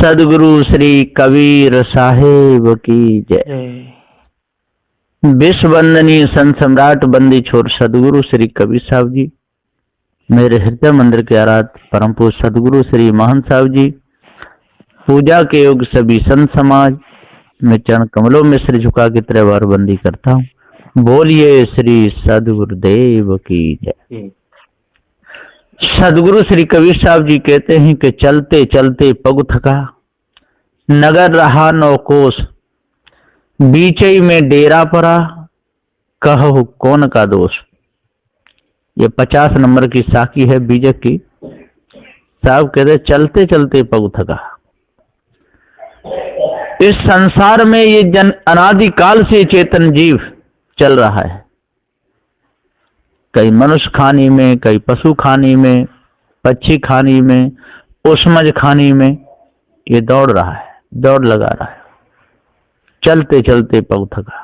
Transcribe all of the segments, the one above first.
सदगुरु श्री कबीर साहेब की जय। विश्व वंदनीय संत सम्राट बंदी छोर सदगुरु श्री कबीर साहब जी, मेरे हृदय मंदिर के आराध्य परम पूज्य सदगुरु श्री महंत साहब जी, पूजा के योग सभी संत समाज में चरण कमलों में सिर झुका के त्रिवार बंदी करता हूँ। बोलिए श्री सदगुरुदेव की जय। सदगुरु श्री कबीर साहब जी कहते हैं कि चलते चलते पग थका, नगर रहा नौ कोस, बीचई में डेरा पड़ा, कहो कौन का दोष। ये 50 नंबर की साखी है बीजक की। साहब कहते चलते चलते पग थका। इस संसार में ये जन अनादिकाल से चेतन जीव चल रहा है, कई मनुष्य खानी में, कई पशु खानी में, पक्षी खानी में, उष्मज खानी में, ये दौड़ रहा है, दौड़ लगा रहा है। चलते चलते पग थका।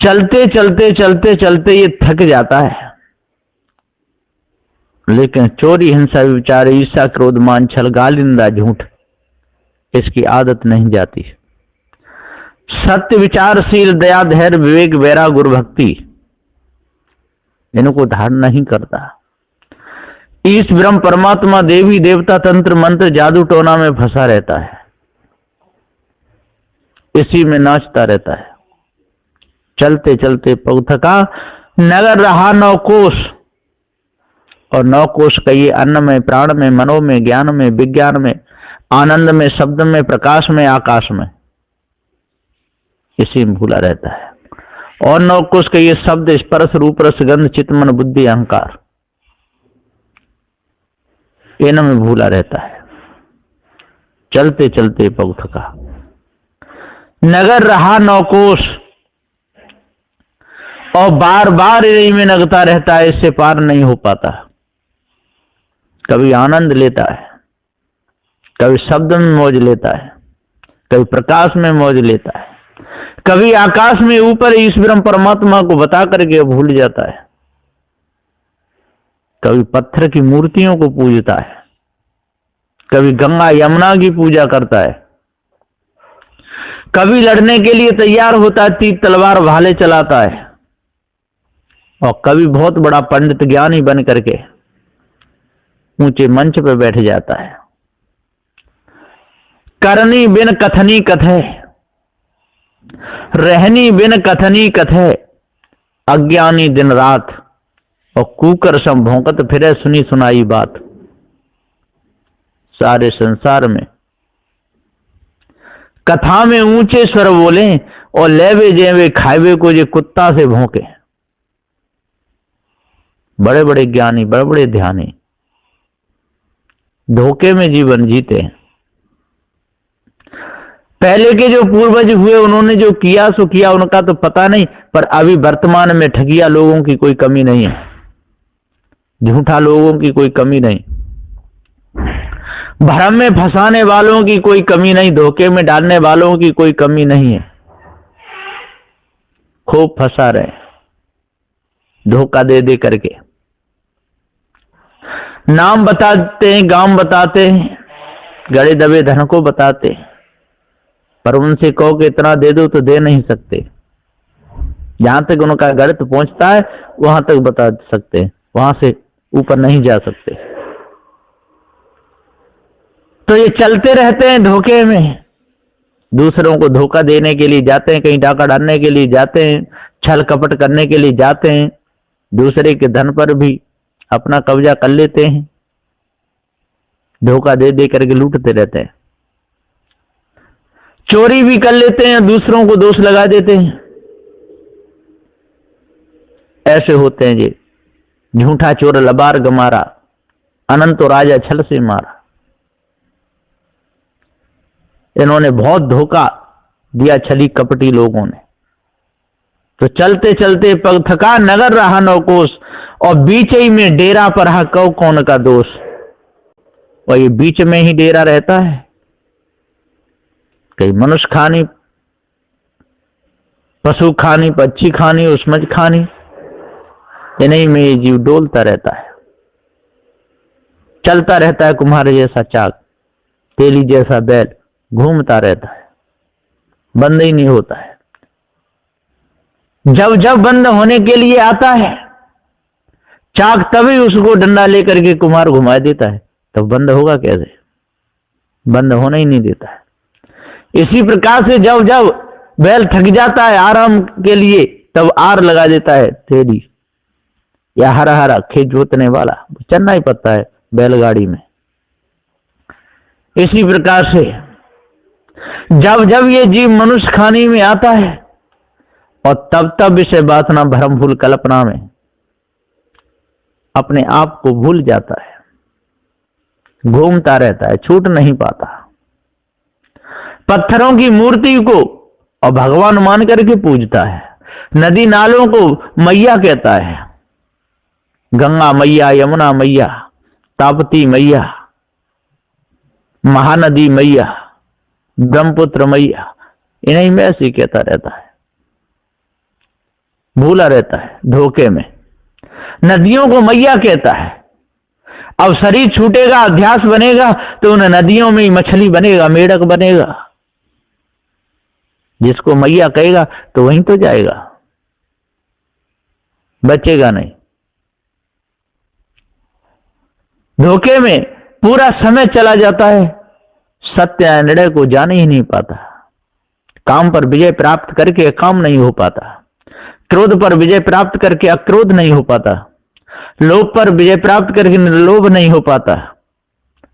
चलते चलते चलते चलते ये थक जाता है, लेकिन चोरी हिंसा विचार ईर्ष्या क्रोध मान छल गाली निंदा झूठ इसकी आदत नहीं जाती। सत्य विचारशील दया धैर्य विवेक वैराग गुरु भक्ति इनको धारण नहीं करता। ईश ब्रह्म परमात्मा देवी देवता तंत्र मंत्र जादू टोना में फंसा रहता है, इसी में नाचता रहता है। चलते चलते पग थका, नगर रहा नौ कोस, और नौ कोश कहिए अन्न में, प्राण में, मनो में, ज्ञान में, विज्ञान में, आनंद में, शब्द में, प्रकाश में, आकाश में, इसी में भूला रहता है। और नौ कोश कहिए शब्द स्पर्श रूप रस गंध चित्त मन बुद्धि अहंकार, इनमें भूला रहता है। चलते चलते पग थका, नगर रहा नौ कोश, और बार बार इन्हीं में लगता रहता है, इससे पार नहीं हो पाता। कभी आनंद लेता है, कभी शब्द में मौज लेता है, कभी प्रकाश में मौज लेता है, कभी आकाश में ऊपर ईश्वर परमात्मा को बता करके भूल जाता है, कभी पत्थर की मूर्तियों को पूजता है, कभी गंगा यमुना की पूजा करता है, कभी लड़ने के लिए तैयार होता है, तीर तलवार भाले चलाता है, और कभी बहुत बड़ा पंडित ज्ञानी बन करके ऊंचे मंच पर बैठ जाता है। करनी बिन कथनी कथे, रहनी बिन कथनी कथे, अज्ञानी दिन रात, और कूकर सम भौंकत फिरे सुनी सुनाई बात। सारे संसार में कथा में ऊंचे स्वर बोले, और लेवे जेवे खावे को जे कुत्ता से भौंके। बड़े बड़े ज्ञानी, बड़े बड़े ध्यानी धोखे में जीवन जीते हैं। पहले के जो पूर्वज हुए उन्होंने जो किया सो किया, उनका तो पता नहीं, पर अभी वर्तमान में ठगिया लोगों की कोई कमी नहीं है, झूठा लोगों की कोई कमी नहीं, भ्रम में फंसाने वालों की कोई कमी नहीं, धोखे में डालने वालों की कोई कमी नहीं है। खूब फंसा रहे, धोखा दे दे करके। नाम बताते हैं, गांव बताते हैं, गड़े दबे धन को बताते हैं, पर उनसे कहो कि इतना दे दो तो दे नहीं सकते। जहां तक उनका गणित पहुंचता है वहां तक बता सकते हैं, वहां से ऊपर नहीं जा सकते। तो ये चलते रहते हैं धोखे में, दूसरों को धोखा देने के लिए जाते हैं, कहीं डाका डालने के लिए जाते हैं, छल कपट करने के लिए जाते हैं, दूसरे के धन पर भी अपना कब्जा कर लेते हैं, धोखा दे दे करके लूटते रहते हैं, चोरी भी कर लेते हैं, दूसरों को दोष लगा देते हैं। ऐसे होते हैं जी, झूठा चोर लबार गमारा, अनंत राजा छल से मारा। इन्होंने बहुत धोखा दिया छली कपटी लोगों ने। तो चलते चलते पग थका, नगर रहा नौ कोस, और बीच ही में डेरा पर रहा, कहो कौन का दोष। और ये बीच में ही डेरा रहता है, कई मनुष्य खानी, पशु खानी, पक्षी खानी, उष्मज खानी, इन्हीं में ये जीव डोलता रहता है, चलता रहता है कुम्हार जैसा चाक। तेली जैसा बैल घूमता रहता है, बंद ही नहीं होता है। जब जब बंद होने के लिए आता है चाक, तभी उसको डंडा लेकर के कुम्हार घुमा देता है, तब बंद होगा कैसे? बंद होना ही नहीं देता है। इसी प्रकार से जब जब बैल थक जाता है आराम के लिए, तब आर लगा देता है तेली या हरा हरा खेत जोतने वाला, चलना ही पड़ता है बैलगाड़ी में। इसी प्रकार से जब जब ये जीव मनुष्य खाने में आता है और तब तब इसे वासना भ्रमफूल कल्पना में अपने आप को भूल जाता है, घूमता रहता है, छूट नहीं पाता। पत्थरों की मूर्ति को और भगवान मान करके पूजता है, नदी नालों को मैया कहता है, गंगा मैया, यमुना मैया, ताप्ती मैया, महानदी मैया, ब्रह्मपुत्र मैया, इन्हीं में ऐसे कहता रहता है, भूला रहता है धोखे में। नदियों को मैया कहता है। अब शरीर छूटेगा, अध्यास बनेगा तो उन नदियों में ही मछली बनेगा, मेढक बनेगा। जिसको मैया कहेगा तो वहीं तो जाएगा, बचेगा नहीं। धोखे में पूरा समय चला जाता है, सत्य निर्णय को जाने ही नहीं पाता। काम पर विजय प्राप्त करके काम नहीं हो पाता, क्रोध पर विजय प्राप्त करके अक्रोध नहीं हो पाता, लोभ पर विजय प्राप्त करके निर्लोभ नहीं हो पाता,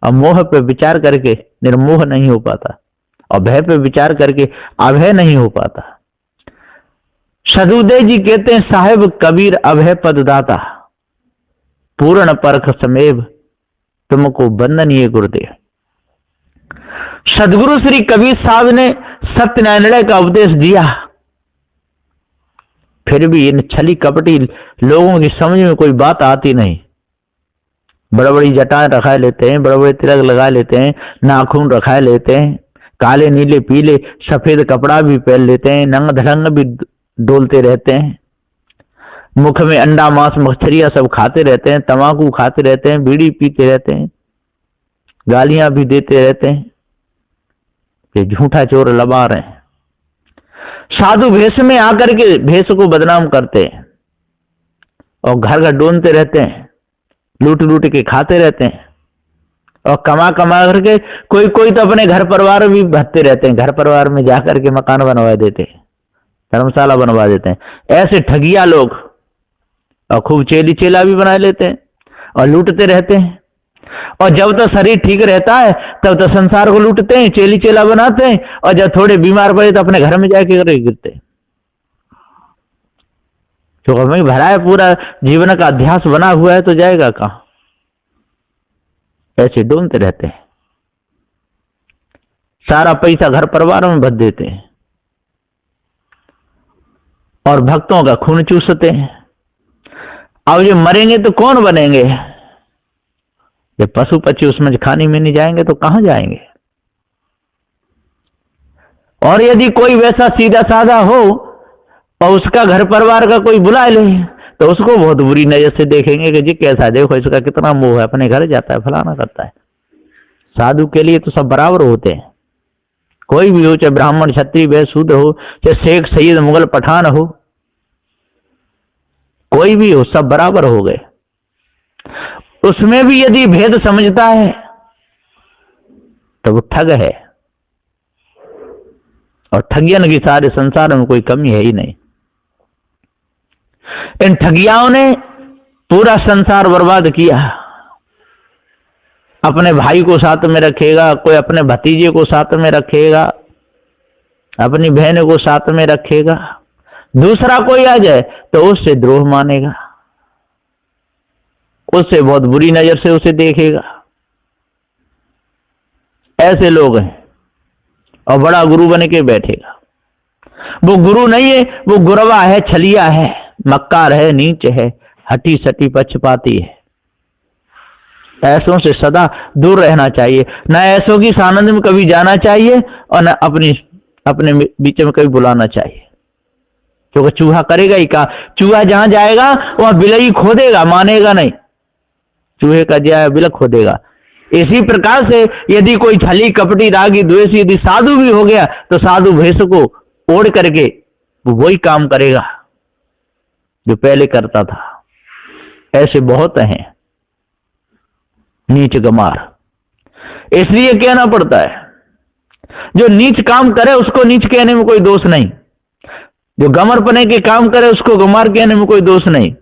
और मोह पे विचार करके निर्मोह नहीं हो पाता, और भय पे विचार करके अभय नहीं हो पाता। सदुदय जी कहते हैं, साहेब कबीर अभय पद दाता, पूर्ण परख समेव तुमको बंदनीय गुरुदेव। सदगुरु श्री कबीर साहब ने सत्य निर्णय का उपदेश दिया, फिर भी इन छली कपटी लोगों की समझ में कोई बात आती नहीं। बड़ी बड़ी जटाएं रखा लेते हैं, बड़े बड़े तिलक लगा लेते हैं, नाखून रखा लेते हैं, काले नीले पीले सफेद कपड़ा भी पहन लेते हैं, नंग धड़ंग भी डोलते रहते हैं, मुख में अंडा मांस मछलियां सब खाते रहते हैं, तंबाकू खाते रहते हैं, बीड़ी पीते रहते हैं, गालियां भी देते रहते हैं, ये झूठा चोर लबा रहे हैं। साधु भेष में आकर के भेष को बदनाम करते हैं और घर घर डोनते रहते हैं, लूट लूट के खाते रहते हैं, और कमा कमा करके कोई कोई तो अपने घर परिवार भी भरते रहते हैं, घर परिवार में जाकर के मकान बनवा देते हैं, धर्मशाला बनवा देते हैं। ऐसे ठगिया लोग, और खूब चेली चेला भी बना लेते हैं और लूटते रहते हैं। और जब तो शरीर ठीक रहता है तब तो संसार को लूटते हैं, चेली चेला बनाते हैं, और जब थोड़े बीमार पड़े तो अपने घर में जाके गिरते हैं। तो हमें भरा है, पूरा जीवन का अध्यास बना हुआ है, तो जाएगा कहां? ऐसे ढूंढते रहते हैं, सारा पैसा घर परिवार में भर देते हैं और भक्तों का खून चूसते हैं। अब ये मरेंगे तो कौन बनेंगे? ये पशु पक्षी उसमें खाने में नहीं जाएंगे तो कहां जाएंगे? और यदि कोई वैसा सीधा साधा हो और उसका घर परिवार का कोई बुला ले तो उसको बहुत बुरी नजर से देखेंगे कि जी कैसा, देखो इसका कितना मोह है, अपने घर जाता है, फलाना करता है। साधु के लिए तो सब बराबर होते हैं, कोई भी हो, चाहे ब्राह्मण क्षत्रिय वैश्य शूद्र हो, चाहे शेख सैयद मुगल पठान हो, कोई भी हो, सब बराबर हो गए। उसमें भी यदि भेद समझता है तो वो ठग है, और ठगियन की सारे संसार में कोई कमी है ही नहीं। इन ठगियाओं ने पूरा संसार बर्बाद किया। अपने भाई को साथ में रखेगा, कोई अपने भतीजे को साथ में रखेगा, अपनी बहन को साथ में रखेगा, दूसरा कोई आ जाए तो उससे द्रोह मानेगा, उससे बहुत बुरी नजर से उसे देखेगा। ऐसे लोग हैं, और बड़ा गुरु बन के बैठेगा। वो गुरु नहीं है, वो गुरवा है, छलिया है, मक्कार है, नीच है, हटी सटी पक्षपाती है। ऐसों से सदा दूर रहना चाहिए, न ऐसों की सानंद में कभी जाना चाहिए और न अपने बीच में कभी बुलाना चाहिए, क्योंकि चूहा करेगा ही क्या? चूहा जहां जाएगा वहां बिलई खोदेगा, मानेगा नहीं। चूहे का जाए बिल खोदेगा, इसी प्रकार से यदि कोई छली कपटी रागी द्वेषी यदि साधु भी हो गया तो साधु भेष को ओढ़ करके वो वही काम करेगा जो पहले करता था। ऐसे बहुत हैं नीच गमार, इसलिए कहना पड़ता है जो नीच काम करे उसको नीच कहने में कोई दोष नहीं, जो गमरपने के काम करे उसको गमार कहने में कोई दोष नहीं,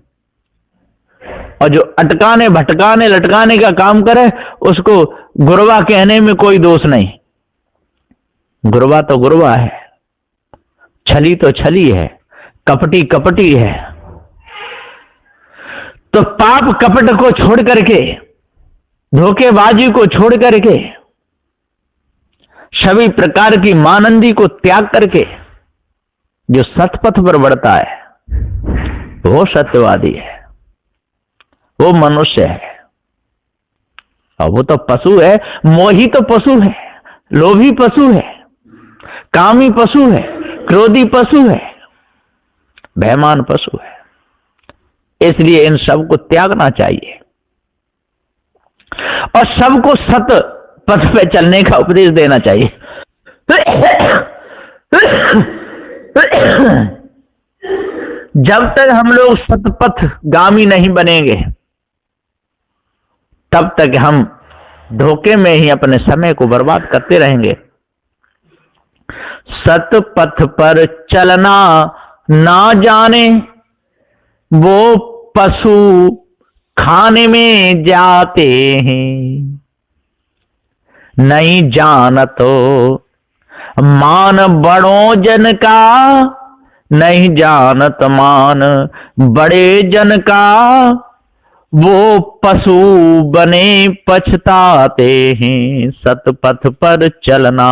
और जो अटकाने भटकाने लटकाने का काम करे उसको गुरवा कहने में कोई दोष नहीं। गुरवा तो गुरवा है, छली तो छली है, कपटी कपटी है। तो पाप कपट को छोड़ करके, धोखेबाजी को छोड़ करके, सभी प्रकार की मानंदी को त्याग करके जो सतपथ पर बढ़ता है वो सत्यवादी है, वो मनुष्य है। और वो तो पशु है, मोही तो पशु है, लोभी पशु है, कामी पशु है, क्रोधी पशु है, बेईमान पशु है। इसलिए इन सब को त्यागना चाहिए और सबको सत पथ पे चलने का उपदेश देना चाहिए। जब तक हम लोग सतपथ गामी नहीं बनेंगे तब तक हम धोखे में ही अपने समय को बर्बाद करते रहेंगे। सतपथ पर चलना ना जाने वो पशु खाने में जाते हैं, नहीं जानत मान बड़ों जन का, नहीं जानत मान बड़े जन का, वो पशु बने पछताते हैं। सतपथ पर चलना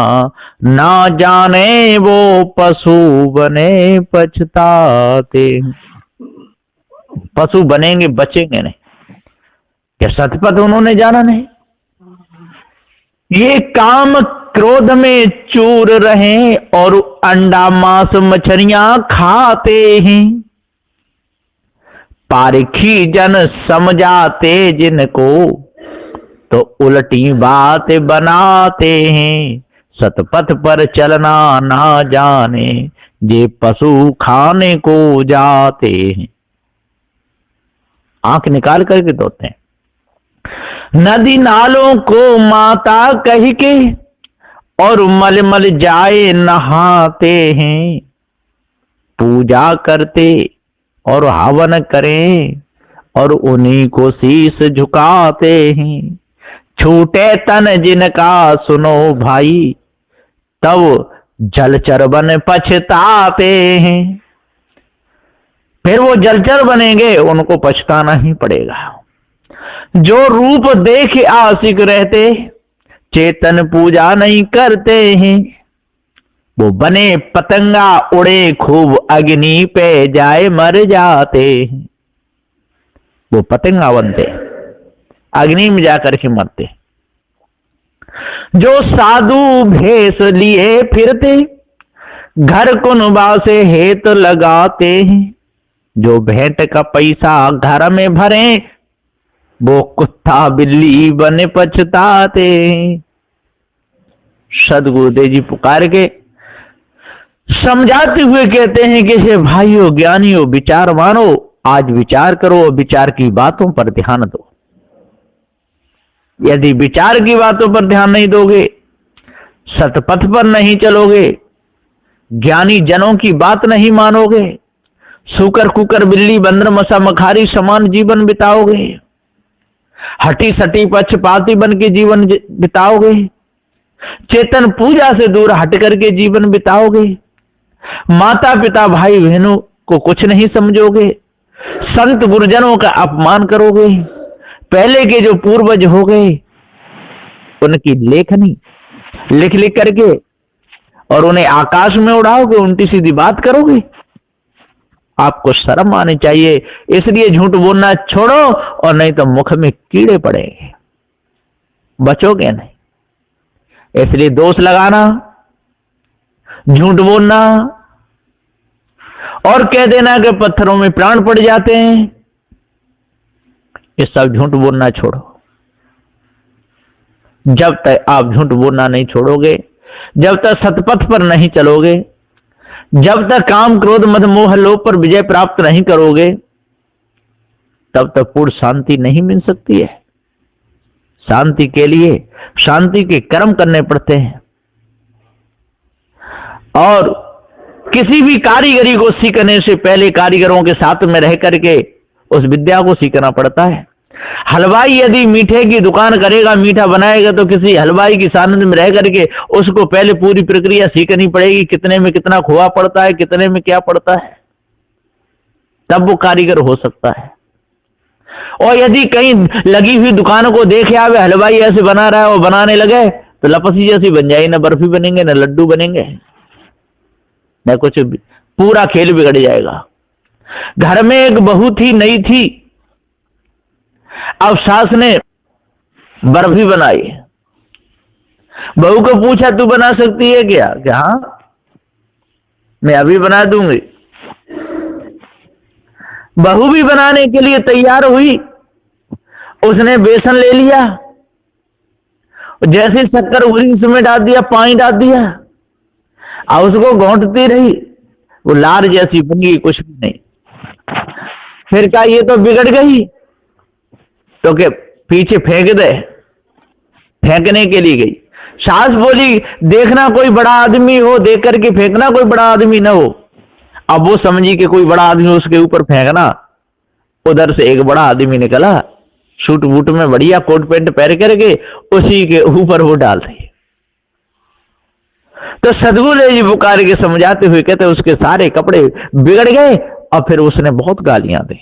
ना जाने वो पशु बने पछताते। पशु बनेंगे बचेंगे नहीं, क्या सतपथ उन्होंने जाना नहीं? ये काम क्रोध में चूर रहे और अंडा मांस मछलियां खाते हैं। पारखी जन समझाते जिनको तो उल्टी बात बनाते हैं। सतपथ पर चलना ना जाने जे पशु खाने को जाते हैं। आंख निकाल करके धोते हैं। नदी नालों को माता कह के और मल मल जाए नहाते हैं। पूजा करते और हवन करें और उन्हीं को शीश झुकाते हैं। छूटे तन जिनका सुनो भाई तब जलचर बन पछताते हैं। फिर वो जलचर बनेंगे, उनको पछताना ही पड़ेगा। जो रूप देख आशिक रहते चेतन पूजा नहीं करते हैं। वो बने पतंगा उड़े खूब अग्नि पे जाए मर जाते हैं। वो पतंगा बनते अग्नि में जाकर के मरते। जो साधु भेष लिए फिरते घर कुनबा से हेत लगाते हैं। जो भेंट का पैसा घर में भरे वो कुत्ता बिल्ली बने पछताते हैं। सदगुरुदेव जी पुकार के समझाते हुए कहते हैं कि हे भाइयों ज्ञानियों विचार मानो, आज विचार करो, विचार की बातों पर ध्यान दो। यदि विचार की बातों पर ध्यान नहीं दोगे, सतपथ पर नहीं चलोगे, ज्ञानी जनों की बात नहीं मानोगे, सूकर कुकर बिल्ली बंदर मसा मखारी समान जीवन बिताओगे, हटी सटी पक्षपाती बन के जीवन बिताओगे, चेतन पूजा से दूर हट करके जीवन बिताओगे, माता पिता भाई बहनों को कुछ नहीं समझोगे, संत गुरुजनों का अपमान करोगे, पहले के जो पूर्वज हो गए उनकी लेखनी लिख लिख करके और उन्हें आकाश में उड़ाओगे, उल्टी सीधी बात करोगे। आपको शर्म आनी चाहिए। इसलिए झूठ बोलना छोड़ो और नहीं तो मुख में कीड़े पड़ेंगे, बचोगे नहीं। इसलिए दोष लगाना, झूठ बोलना और कह देना कि पत्थरों में प्राण पड़ जाते हैं, ये सब झूठ बोलना छोड़ो। जब तक आप झूठ बोलना नहीं छोड़ोगे, जब तक सतपथ पर नहीं चलोगे, जब तक काम क्रोध मद मोह लोभ पर विजय प्राप्त नहीं करोगे, तब तक पूर्ण शांति नहीं मिल सकती है। शांति के लिए शांति के कर्म करने पड़ते हैं, और किसी भी कारीगरी को सीखने से पहले कारीगरों के साथ में रह करके उस विद्या को सीखना पड़ता है। हलवाई यदि मीठे की दुकान करेगा, मीठा बनाएगा, तो किसी हलवाई की सानिध्य में रह करके उसको पहले पूरी प्रक्रिया सीखनी पड़ेगी, कितने में कितना खोआ पड़ता है, कितने में क्या पड़ता है, तब वो कारीगर हो सकता है। और यदि कहीं लगी हुई दुकान को देखे आवे हलवाई ऐसे बना रहा है और बनाने लगे, तो लपसी जैसी बन जाएगी, न बर्फी बनेंगे न लड्डू बनेंगे न कुछ, पूरा खेल बिगड़ जाएगा। घर में एक बहू थी, नई थी, अब सास ने बर्फी बनाई। बहू को पूछा तू बना सकती है क्या? हाँ मैं अभी बना दूंगी। बहू भी बनाने के लिए तैयार हुई। उसने बेसन ले लिया, जैसे शक्कर उरी उसमें डाल दिया, पानी डाल दिया, और उसको घोंटती रही। वो लार जैसी बनी, कुछ भी नहीं। फिर क्या ये तो बिगड़ गई, तो के पीछे फेंक दे। फेंकने के लिए गई, सास बोली देखना कोई बड़ा आदमी हो, देख करके फेंकना, कोई बड़ा आदमी ना हो। अब वो समझी कि कोई बड़ा आदमी उसके ऊपर फेंकना। उधर से एक बड़ा आदमी निकला, सूट बूट में बढ़िया कोट पैंट पहन करके, उसी के ऊपर वो डाल रही। तो सदगुरु जी पुकार के समझाते हुए कहते उसके सारे कपड़े बिगड़ गए, और फिर उसने बहुत गालियां दी।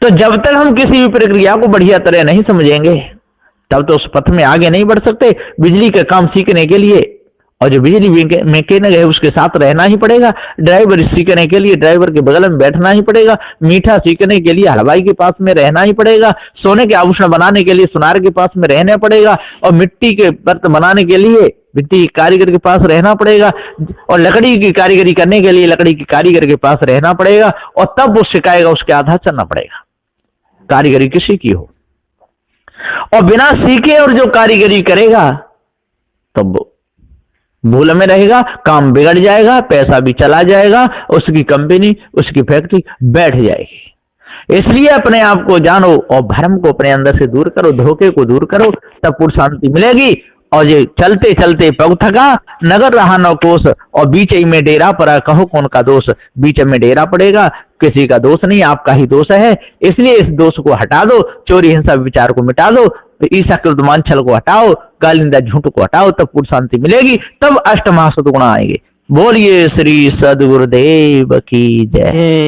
तो जब तक हम किसी भी प्रक्रिया को बढ़िया तरह नहीं समझेंगे, तब तो उस पथ में आगे नहीं बढ़ सकते। बिजली का काम सीखने के लिए, और जो बिजली मैकेनिक है उसके साथ रहना ही पड़ेगा। ड्राइवर सीखने के लिए ड्राइवर के बगल में बैठना ही पड़ेगा। मीठा सीखने के लिए हलवाई के पास में रहना ही पड़ेगा। सोने के आभूषण बनाने के लिए सुनार के पास में रहना पड़ेगा। और मिट्टी के बर्तन बनाने के लिए मिट्टी कारीगर के पास रहना पड़ेगा। और लकड़ी की कारीगरी करने के लिए लकड़ी की कारीगर के पास रहना पड़ेगा। और तब वो सिखाएगा, उसके आधार चलना पड़ेगा, कारीगरी किसी की हो। और बिना सीखे और जो कारीगरी करेगा तब तो भूल में रहेगा, काम बिगड़ जाएगा, पैसा भी चला जाएगा, उसकी कंपनी, उसकी फैक्ट्री बैठ जाएगी। इसलिए अपने आप को जानो और भ्रम को अपने अंदर से दूर करो, धोखे को दूर करो, तब पूर्ण शांति मिलेगी। और ये चलते चलते पग थका, नगर रहा न कोस, और बीच में डेरा पड़ा, कहो कौन का दोष। बीच में डेरा पड़ेगा, किसी का दोष नहीं, आपका ही दोष है। इसलिए इस दोष को हटा दो, चोरी हिंसा विचार को मिटा दो, तो ईसा कृतमान छल को हटाओ, गालिंदा झूठ को हटाओ, तब पूर्ण शांति मिलेगी, तब अष्टमहा सद्गुण आएंगे। बोलिए श्री सद्गुरुदेव की जय।